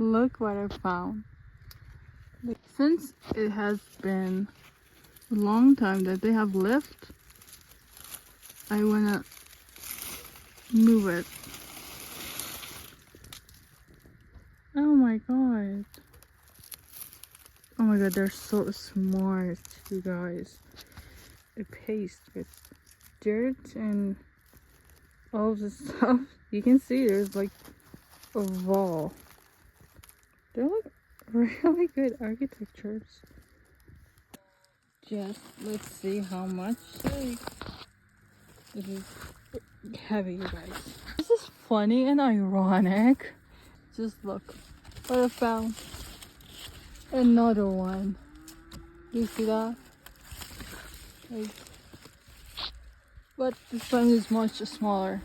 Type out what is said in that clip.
Look what I found. Since it has been a long time that they have lived, I wanna move it. Oh my god. Oh my god, they're so smart, you guys. A paste with dirt and all of this stuff. You can see there's like a wall. They're like really good architectures. Just let's see how much. Like, this is heavy, you guys. This is funny and ironic. Just look what I found. Another one. Do you see that? Like, but this one is much smaller.